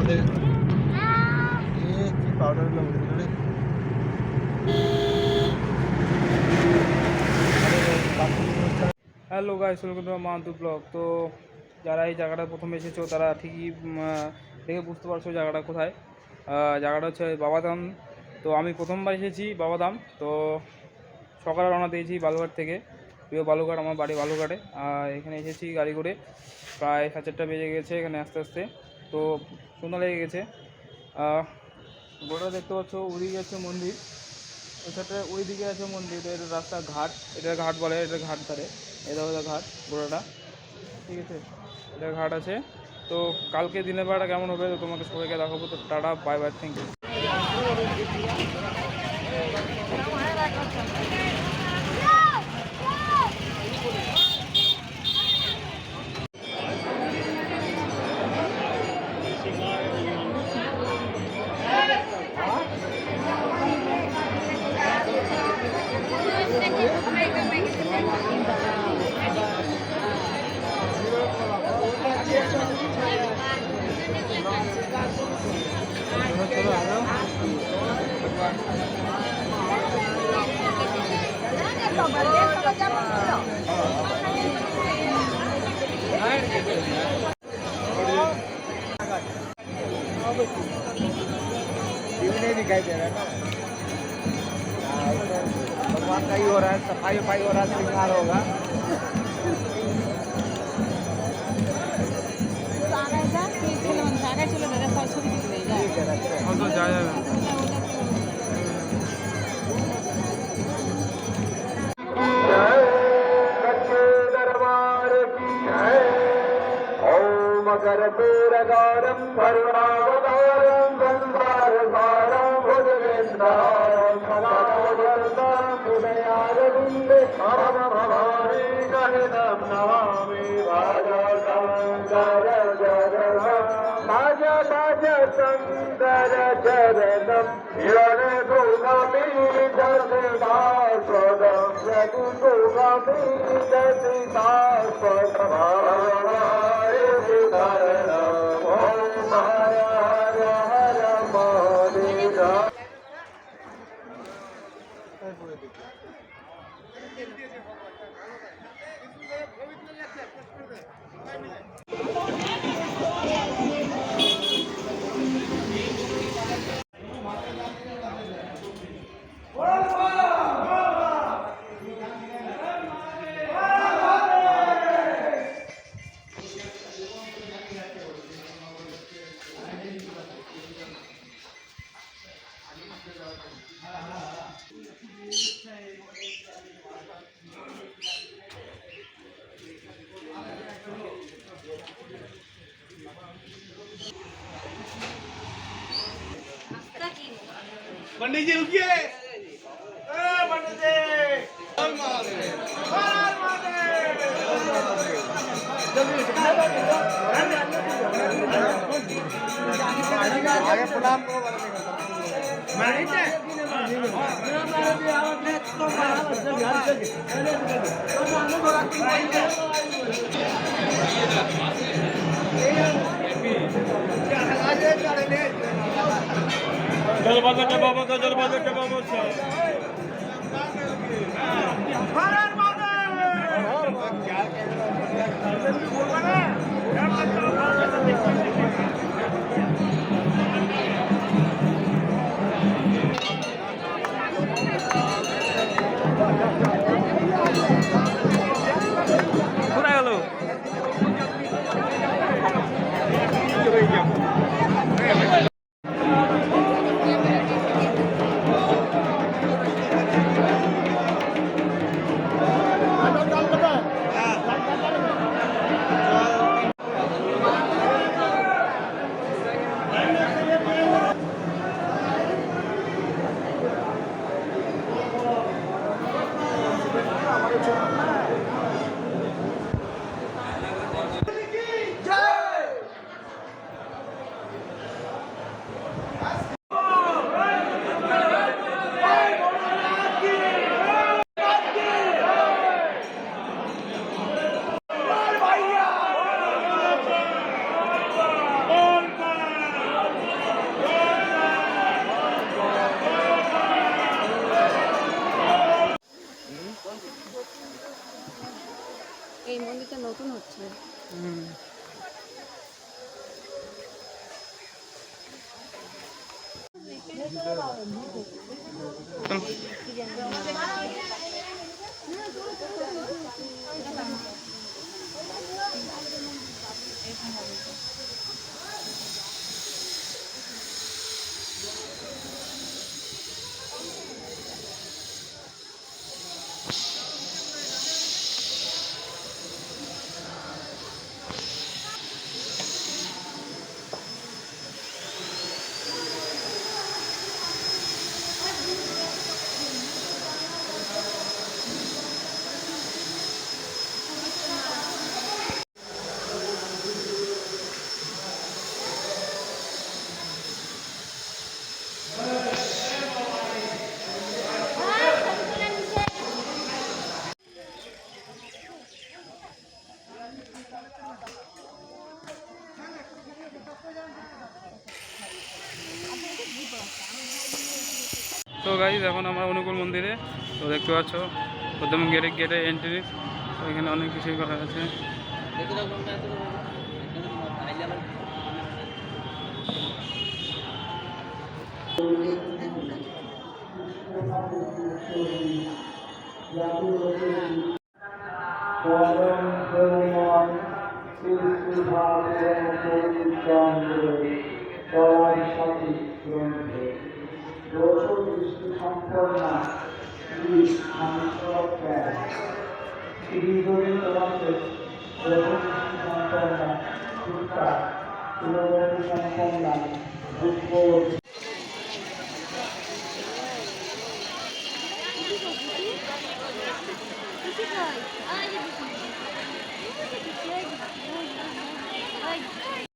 আমাদের কি powder hello guys, welcome to Mantoux blog. তো যারা এই জায়গাটা প্রথম এসেছো তারা ঠিকই দেখে বুঝতে পারছো জায়গাটা কোথায়। জায়গাটা হচ্ছে বাবাধাম। তো আমি প্রথমবার এসেছি বাবাধাম। তো সকালে রওনা দিয়েছি বালুঘাট থেকে। প্রিয় বালুঘাট, আমার বাড়ি বালুঘাটে। এখানে এসেছি গাড়ি করে, প্রায় 4:30 বেজে গেছে এখানে আস্তে আস্তে। তো সন্ধ্যা লেগে গেছে। গোটা দেখতে পাচ্ছ, ওদিকে আছে মন্দির, ওই সাথে ওই দিকে আছে মন্দির। এটা রাস্তা ঘাট, এটা ঘাট বলে, এটা ঘাট ধারে এটা ঘাট গোড়াটা, ঠিক আছে, এটা ঘাট আছে। তো কালকে দিনের বেলাটা কেমন হবে তো তোমাকে সবাইকে দেখাবো। তো ta-ta, bye bye, thank you. दिखाई दे रहा है ना, भगवान का ही हो रहा है, सफाई वफाई हो रहा है, श्रृंगार होगा। मकर पूरगारं भर्वावतारं संसारसारं भुजगेन्द्रं सदावर्तं हृदयारविन्दे मम भवानी गहिनं नमामि भाजशङ्कर चरणं भाज भाज शङ्कर चरणं हिरण्यगुणमी दसितास्पदं यदुगुणमी दसितास्पदम् पंडित जी रुकिए, पंडित जी आगे प्रणाम जलबाजा के बाबा का जलबाजा के बाबा से তো গাইজ এখন আমরা অনুকূল মন্দিরে, তো দেখতে পাচ্ছ প্রথম গেটে এন্ট্রি, তো এখানে অনেক কিছুই করা আছে। Ai,